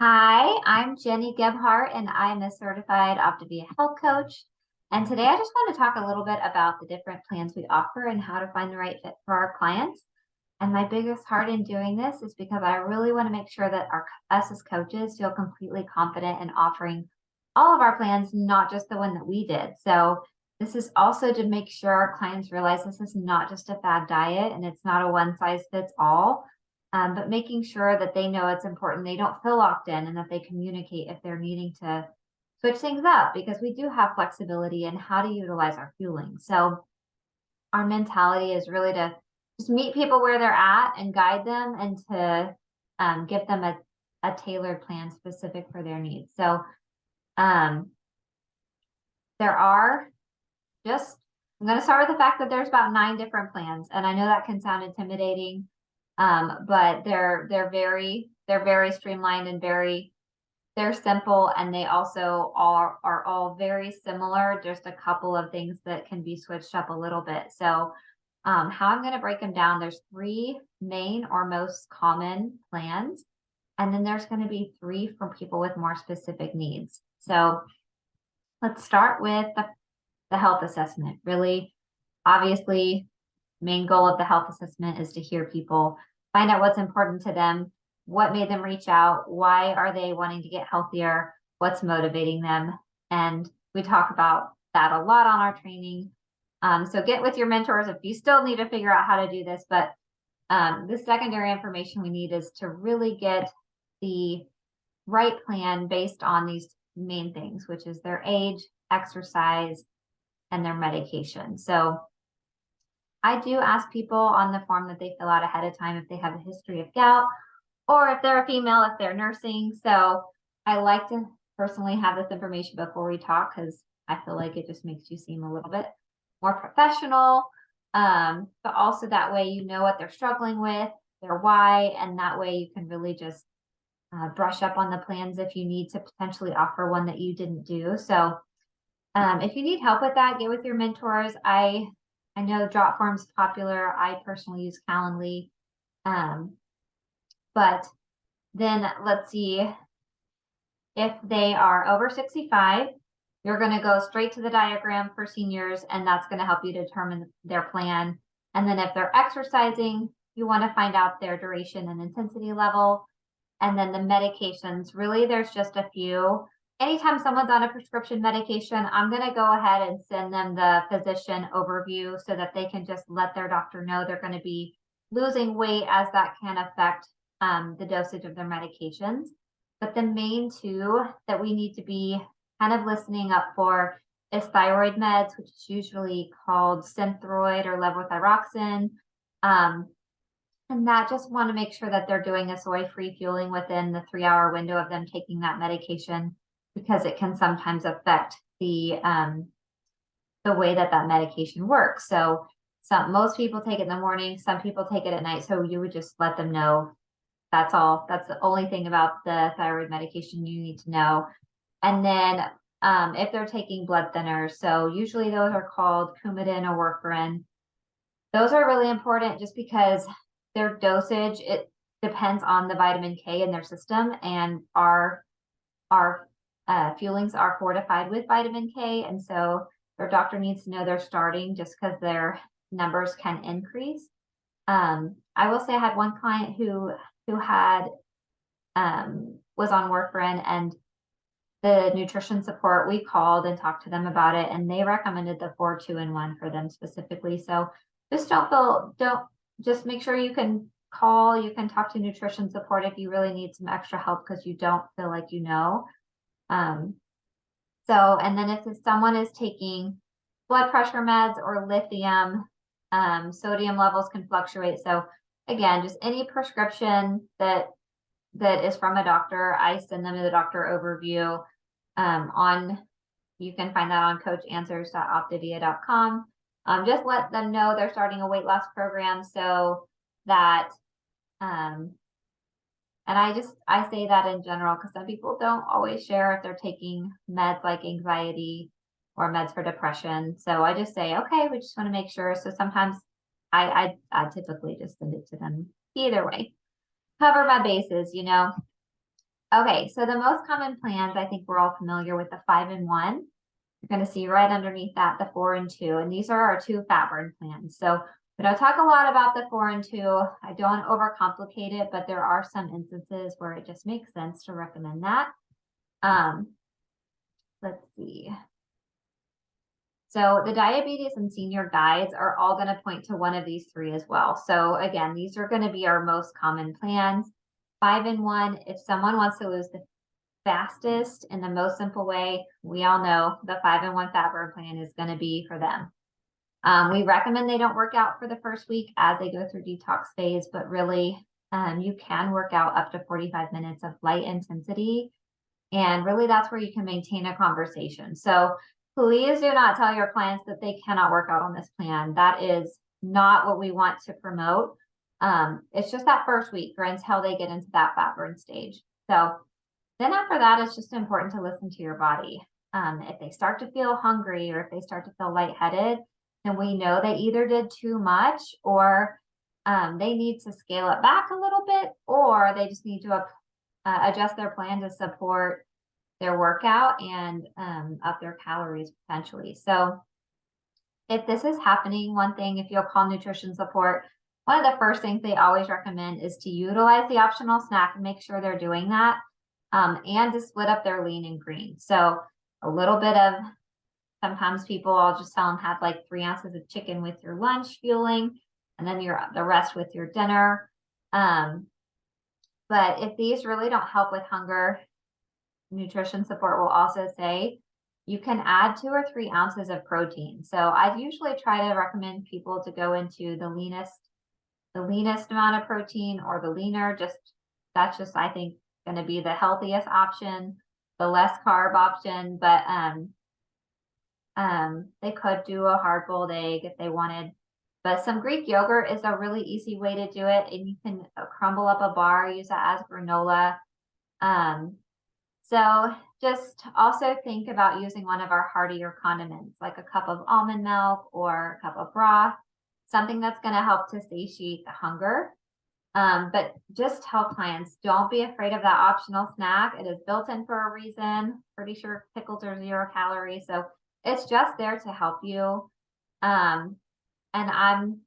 Hi, I'm Jenny Gebhardt, and I'm a certified Optavia health coach. And today I just want to talk a little bit about the different plans we offer and how to find the right fit for our clients. And my biggest heart in doing this is because I really want to make sure that us as coaches feel completely confident in offering all of our plans, not just the one that we did. So this is also to make sure our clients realize this is not just a fad diet and it's not a one size fits all, but making sure that they know it's important. They don't feel locked in and that they communicate if they're needing to switch things up because we do have flexibility in how to utilize our fueling. So our mentality is really to just meet people where they're at and guide them and to give them a tailored plan specific for their needs. So um, there are just, I'm going to start with the fact that there's about 9 different plans. And I know that can sound intimidating, but they're very streamlined and they're simple, and they also are all very similar, just a couple of things that can be switched up a little bit. So how I'm going to break them down, there's 3 main or most common plans, and then there's going to be 3 for people with more specific needs. So let's start with the health assessment. Really, obviously, main goal of the health assessment is to hear people, find out what's important to them, what made them reach out, why are they wanting to get healthier, what's motivating them. And we talk about that a lot on our training. So get with your mentors if you still need to figure out how to do this. But the secondary information we need is to really get the right plan based on these main things, which is their age, exercise, and their medication. So I do ask people on the form that they fill out ahead of time if they have a history of gout, or if they're a female, if they're nursing. So I like to personally have this information before we talk because I feel like it just makes you seem a little bit more professional. But also that way you know what they're struggling with, their why, and that way you can really just brush up on the plans if you need to potentially offer one that you didn't do. So if you need help with that, get with your mentors. I know Jotform's popular. I personally use Calendly. Um, but then let's see, if they are over 65, you're going to go straight to the diagram for seniors, and that's going to help you determine their plan. And then if they're exercising, you want to find out their duration and intensity level. And then the medications, really, there's just a few. Anytime someone's on a prescription medication, I'm going to go ahead and send them the physician overview so that they can just let their doctor know they're going to be losing weight, as that can affect the dosage of their medications. But the main 2 that we need to be kind of listening up for is thyroid meds, which is usually called Synthroid or levothyroxine. And that just want to make sure that they're doing a soy-free fueling within the 3-hour window of them taking that medication, because it can sometimes affect the way that medication works. So most people take it in the morning, some people take it at night. So you would just let them know that's all. That's the only thing about the thyroid medication you need to know. And then if they're taking blood thinners, so usually those are called Coumadin or warfarin. Those are really important just because their dosage, it depends on the vitamin K in their system, and our fuelings are fortified with vitamin K, and so their doctor needs to know they're starting just because their numbers can increase. I will say I had one client who had was on warfarin, and the nutrition support, we called and talked to them about it, and they recommended the 4-2-in-1 for them specifically. So just don't just make sure you can call, you can talk to nutrition support if you really need some extra help because you don't feel like you know. And then if someone is taking blood pressure meds or lithium, sodium levels can fluctuate. So again, just any prescription that is from a doctor, I send them to the doctor overview. You can find that on coachanswers.optavia.com. Just let them know they're starting a weight loss program so that and I say that in general because some people don't always share if they're taking meds like anxiety or meds for depression. So I just say, okay, we just want to make sure. So sometimes I typically just send it to them either way. Cover my bases, Okay, so the most common plans, I think we're all familiar with the 5-in-1. You're going to see right underneath that the 4-in-2, and these are our two fat burn plans. So we don't talk a lot about the 4-in-2. I don't overcomplicate it, but there are some instances where it just makes sense to recommend that. Let's see. So the diabetes and senior guides are all going to point to one of these three as well. So again, these are going to be our most common plans. 5-in-1, if someone wants to lose the fastest and the most simple way, we all know the 5-in-1 fat burn plan is going to be for them. We recommend they don't work out for the first week as they go through detox phase, but really you can work out up to 45 minutes of light intensity. And really that's where you can maintain a conversation. So please do not tell your clients that they cannot work out on this plan. That is not what we want to promote. It's just that first week or until they get into that fat burn stage. So then after that, it's just important to listen to your body. If they start to feel hungry or if they start to feel lightheaded, then we know they either did too much or they need to scale it back a little bit, or they just need to adjust their plan to support their workout and up their calories potentially. So if this is happening, one thing, if you'll call nutrition support, one of the first things they always recommend is to utilize the optional snack and make sure they're doing that. And to split up their lean and green. So a little bit of, sometimes people, I'll just tell them have like 3 ounces of chicken with your lunch fueling, and then the rest with your dinner. But if these really don't help with hunger, nutrition support will also say you can add 2 or 3 ounces of protein. So I usually try to recommend people to go into the leanest amount of protein or the leaner, that's just, I think, going to be the healthiest option, the less carb option, but they could do a hard-boiled egg if they wanted. But some Greek yogurt is a really easy way to do it, and you can crumble up a bar, use that as granola. So just also think about using one of our heartier condiments, like a cup of almond milk or a cup of broth, something that's going to help to satiate the hunger. But just tell clients, don't be afraid of that optional snack. It is built in for a reason. Pretty sure pickles are 0 calories. So it's just there to help you. And I'm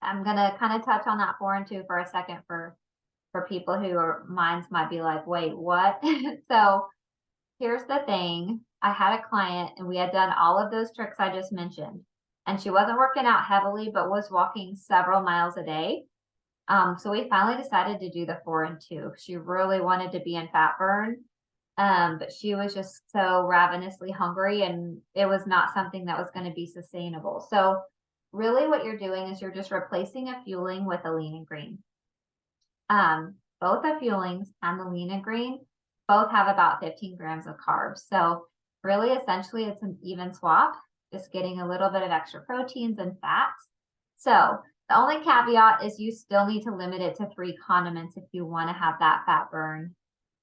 gonna kind of touch on that 4-in-2 for a second for people who minds might be like, wait, what? So here's the thing. I had a client and we had done all of those tricks I just mentioned. And she wasn't working out heavily, but was walking several miles a day. So we finally decided to do the 4-in-2. She really wanted to be in fat burn, but she was just so ravenously hungry and it was not something that was going to be sustainable. So really what you're doing is you're just replacing a fueling with a lean and green. Both the fuelings and the lean and green both have about 15 grams of carbs. So really, essentially, it's an even swap, just getting a little bit of extra proteins and fats. So the only caveat is you still need to limit it to 3 condiments if you want to have that fat burn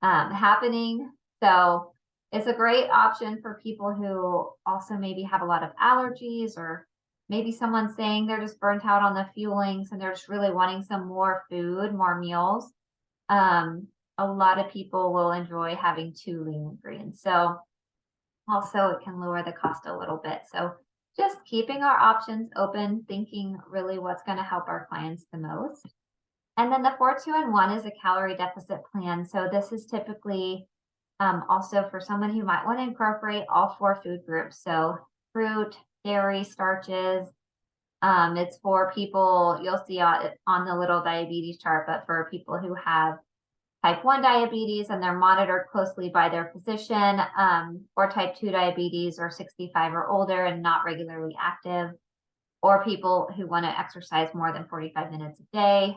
happening. So it's a great option for people who also maybe have a lot of allergies, or maybe someone's saying they're just burnt out on the fuelings and they're just really wanting some more food, more meals. A lot of people will enjoy having 2 lean and greens. So also it can lower the cost a little bit. So just keeping our options open, thinking really what's going to help our clients the most. And then the 4-2-1 is a calorie deficit plan. So this is typically also for someone who might want to incorporate all 4 food groups. So fruit, dairy, starches. It's for people, you'll see on the little diabetes chart, but for people who have type 1 diabetes and they're monitored closely by their physician, or type 2 diabetes or 65 or older and not regularly active, or people who want to exercise more than 45 minutes a day.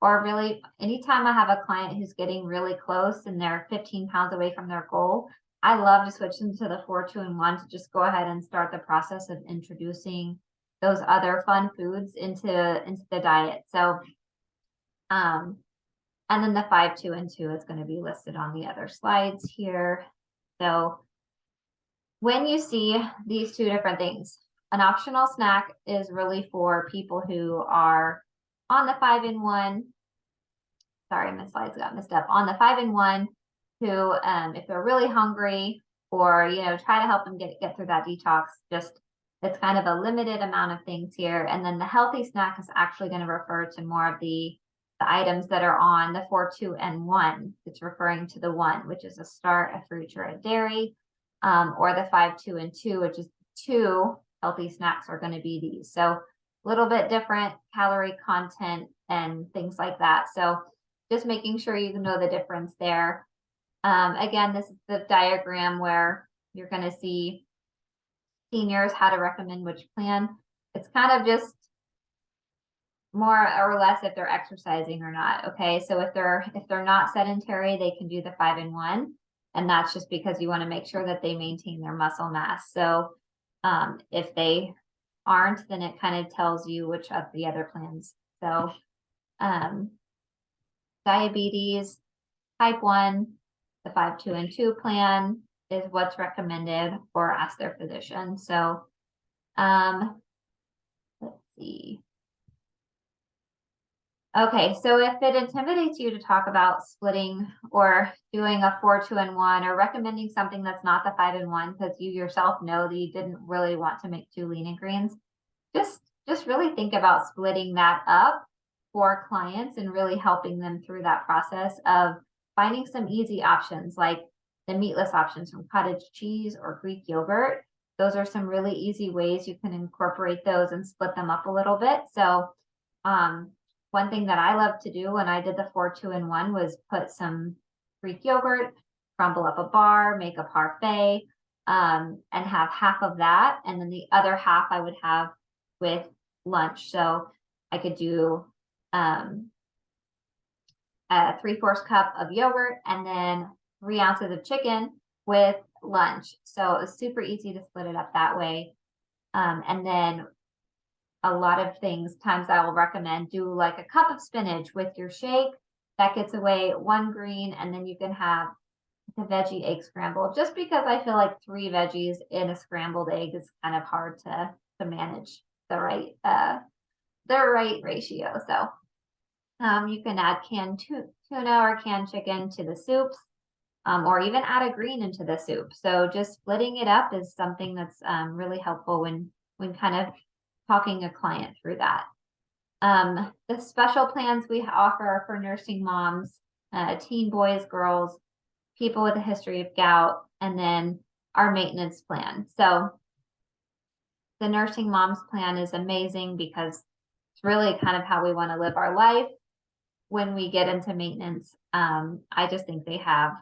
Or really, anytime I have a client who's getting really close and they're 15 pounds away from their goal, I love to switch them to the 4-2-1 to just go ahead and start the process of introducing those other fun foods into the diet. So, and then the 5-2-2 is going to be listed on the other slides here. So when you see these 2 different things, an optional snack is really for people who are on the 5-in-1. sorry, my slides got messed up. On the 5-in-1, who, if they're really hungry, or, try to help them get through that detox, just, it's kind of a limited amount of things here. And then the healthy snack is actually going to refer to more of the items that are on the 4-2-N-1. It's referring to the 1, which is a start, a fruit, or a dairy, or the 5-2-N-2, which is 2 healthy snacks are going to be these. So a little bit different calorie content and things like that. So just making sure you know the difference there. Again, this is the diagram where you're going to see seniors how to recommend which plan. It's kind of just more or less if they're exercising or not. Okay, so if they're not sedentary, they can do the 5-in-1, and that's just because you want to make sure that they maintain their muscle mass. So if they aren't, then it kind of tells you which of the other plans. So diabetes type 1, the 5-2-N-2 plan is what's recommended, or ask their physician. So let's see. Okay, so if it intimidates you to talk about splitting or doing a 4-2-N-1, or recommending something that's not the 5-in-1, because you yourself know that you didn't really want to make 2 lean and greens, just really think about splitting that up for clients and really helping them through that process of finding some easy options, like the meatless options from cottage cheese or Greek yogurt. Those are some really easy ways you can incorporate those and split them up a little bit. So one thing that I love to do when I did the 4-2-N-1 was put some Greek yogurt, crumble up a bar, make a parfait, and have half of that. And then the other half I would have with lunch. So I could do a 3/4 cup of yogurt and then 3 ounces of chicken with lunch. So it was super easy to split it up that way. And then a lot of times I will recommend do like a cup of spinach with your shake. That gets away 1 green, and then you can have the veggie egg scramble, just because I feel like 3 veggies in a scrambled egg is kind of hard to manage the right ratio. So you can add canned tuna or canned chicken to the soups, or even add a green into the soup. So just splitting it up is something that's really helpful when kind of talking a client through that. The special plans we offer are for nursing moms, teen boys, girls, people with a history of gout, and then our maintenance plan. So the nursing moms plan is amazing because it's really kind of how we want to live our life. When we get into maintenance, I just think they have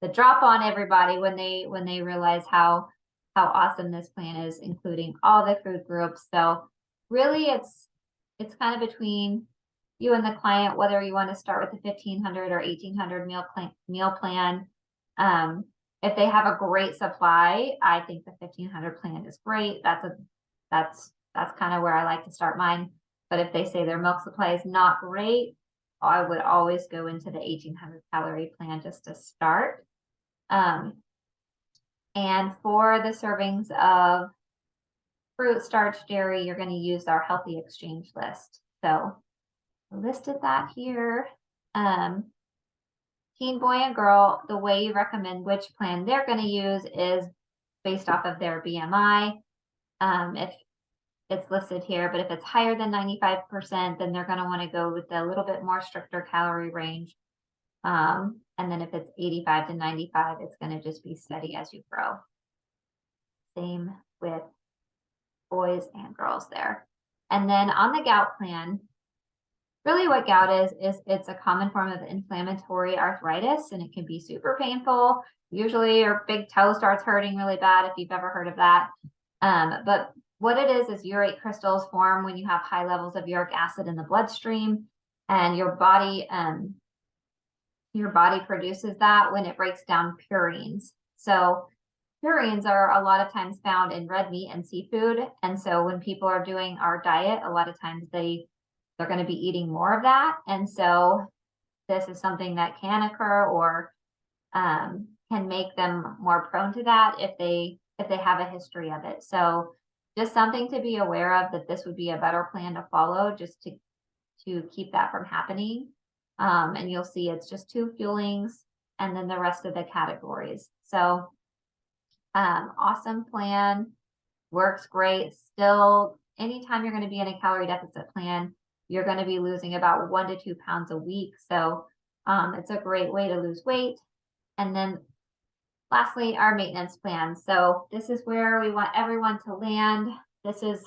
the drop on everybody when they realize how awesome this plan is, including all the food groups. So really it's kind of between you and the client, whether you want to start with the 1,500 or 1,800 meal plan. If they have a great supply, I think the 1,500 plan is great. That's kind of where I like to start mine. But if they say their milk supply is not great, I would always go into the 1,800 calorie plan just to start. And for the servings of fruit, starch, dairy, you're going to use our healthy exchange list. So I listed that here. Teen boy and girl, the way you recommend which plan they're going to use is based off of their BMI. If it's listed here, but if it's higher than 95%, then they're going to want to go with a little bit more stricter calorie range. And then if it's 85 to 95, it's going to just be steady as you grow. Same with boys and girls there. And then on the gout plan, really what gout is it's a common form of inflammatory arthritis, and it can be super painful. Usually your big toe starts hurting really bad, if you've ever heard of that. But what it is urate crystals form when you have high levels of uric acid in the bloodstream, and your body produces that when it breaks down purines. So purines are a lot of times found in red meat and seafood. And so when people are doing our diet, a lot of times they're going to be eating more of that. And so this is something that can occur, or can make them more prone to that if they have a history of it. So just something to be aware of, that this would be a better plan to follow just to keep that from happening. And you'll see it's just 2 fuelings and then the rest of the categories. So awesome plan, works great. Still, anytime you're going to be in a calorie deficit plan, you're going to be losing about 1 to 2 pounds a week. So it's a great way to lose weight. And then lastly, our maintenance plan. So this is where we want everyone to land. This is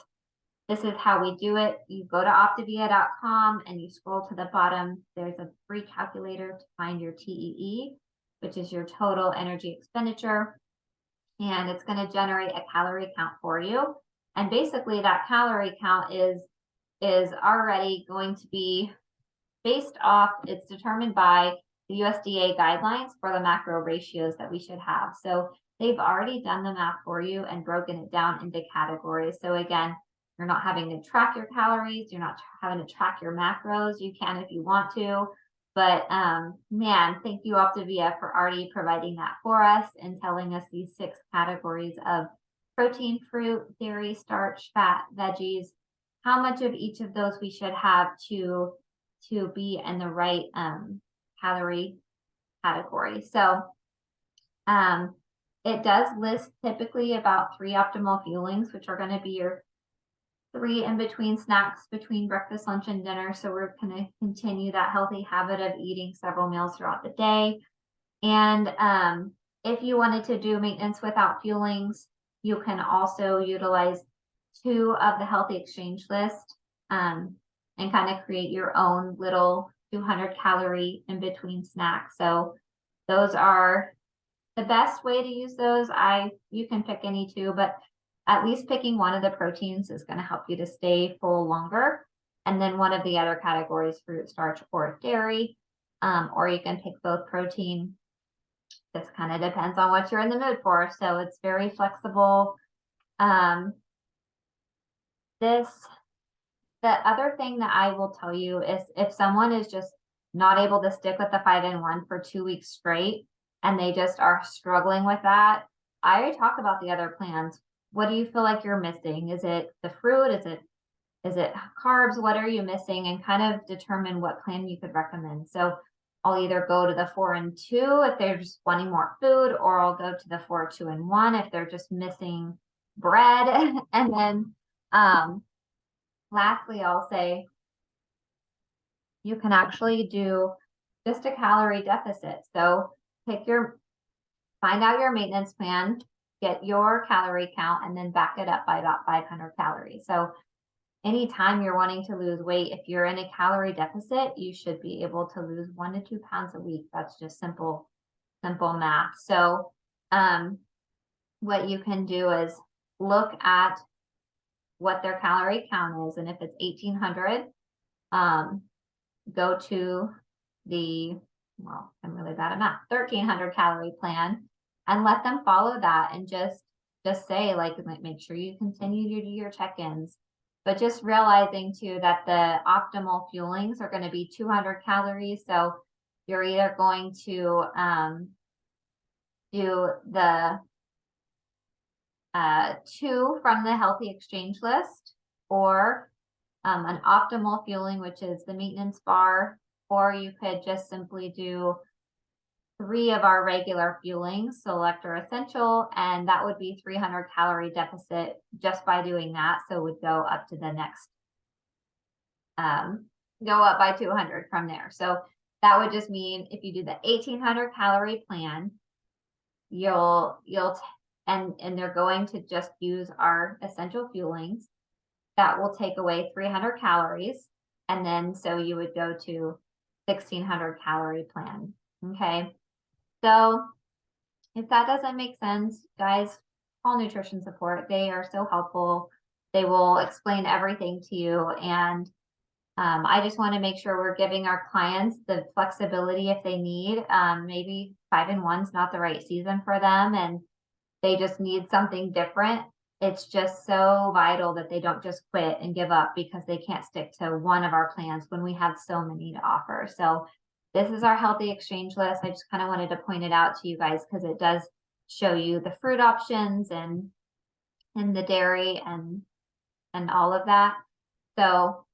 how we do it. You go to optavia.com and you scroll to the bottom. There's a free calculator to find your TEE, which is your total energy expenditure. And it's going to generate a calorie count for you. And basically that calorie count is already going to be based off, it's determined by the USDA guidelines for the macro ratios that we should have. So they've already done the math for you and broken it down into categories. So again, you're not having to track your calories. You're not having to track your macros. You can if you want to. But man, thank you Optavia for already providing that for us and telling us these 6 categories of protein, fruit, dairy, starch, fat, veggies, how much of each of those we should have to be in the right calorie category. So it does list typically about 3 optimal fuelings, which are going to be your 3 in between snacks between breakfast, lunch, and dinner. So we're going to continue that healthy habit of eating several meals throughout the day. And if you wanted to do maintenance without fuelings, you can also utilize 2 of the healthy exchange list and kind of create your own little 200 calorie in between snacks. So those are the best way to use those. You can pick any 2, but at least picking one of the proteins is going to help you to stay full longer. And then one of the other categories, fruit, starch, or dairy, or you can pick both protein. This kind of depends on what you're in the mood for. So it's very flexible. The other thing that I will tell you is if someone is just not able to stick with the 5-in-1 for 2 weeks straight and they just are struggling with that, I already talked about the other plans. What do you feel like you're missing? Is it the fruit? Is it carbs? What are you missing? And kind of determine what plan you could recommend. So I'll either go to the 4-in-2 if they're just wanting more food, or I'll go to the 4-2-in-1 if they're just missing bread. And then lastly, I'll say you can actually do just a calorie deficit. So find out your maintenance plan, get your calorie count, and then back it up by about 500 calories. So anytime you're wanting to lose weight, if you're in a calorie deficit, you should be able to lose 1 to 2 pounds a week. That's just simple math. So what you can do is look at what their calorie count is. And if it's 1,800, go to I'm really bad at math, 1,300 calorie plan, and let them follow that and just say, like, make sure you continue to do your check-ins, but just realizing too that the optimal fuelings are going to be 200 calories. So you're either going to do the 2 from the healthy exchange list, or an optimal fueling, which is the maintenance bar, or you could just simply do 3 of our regular fuelings, select or essential, and that would be 300 calorie deficit just by doing that. So it would go up to the next, go up by 200 from there. So that would just mean if you do the 1,800 calorie plan, and they're going to just use our essential fuelings, that will take away 300 calories. And then, so you would go to 1,600 calorie plan. Okay. So if that doesn't make sense, guys, call nutrition support. They are so helpful. They will explain everything to you. And I just want to make sure we're giving our clients the flexibility if they need. Maybe 5-in-1's not the right season for them and they just need something different. It's just so vital that they don't just quit and give up because they can't stick to one of our plans when we have so many to offer. So this is our healthy exchange list. I just kind of wanted to point it out to you guys because it does show you the fruit options and the dairy and all of that. So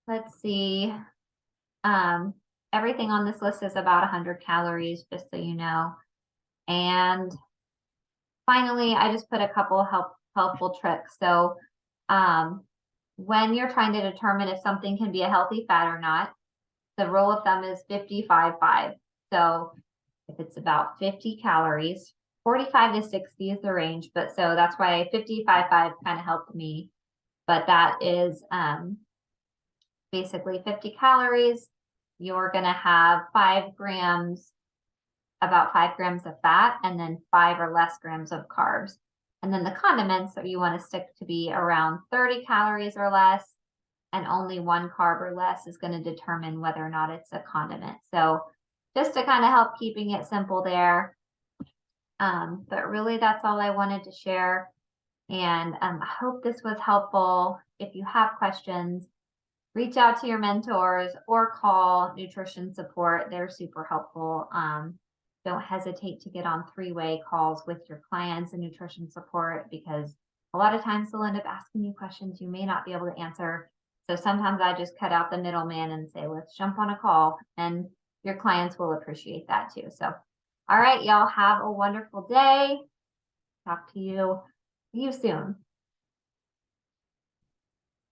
let's see. Everything on this list is about 100 calories, just so you know. And finally, I just put a couple helpful tricks. So, when you're trying to determine if something can be a healthy fat or not, the rule of thumb is 55-5. So if it's about 50 calories, 45 to 60 is the range, but so that's why 55-5 kind of helped me. But that is basically 50 calories. You're gonna have about 5 grams of fat, and then 5 or less grams of carbs. And then the condiments that you want to stick to be around 30 calories or less, and only 1 carb or less is going to determine whether or not it's a condiment. So just to kind of help keeping it simple there. But really that's all I wanted to share. And I hope this was helpful. If you have questions, reach out to your mentors or call nutrition support. They're super helpful. Don't hesitate to get on 3-way calls with your clients and nutrition support, because a lot of times they'll end up asking you questions you may not be able to answer. So sometimes I just cut out the middleman and say, let's jump on a call, and your clients will appreciate that too. So, all right, y'all have a wonderful day. Talk to you soon.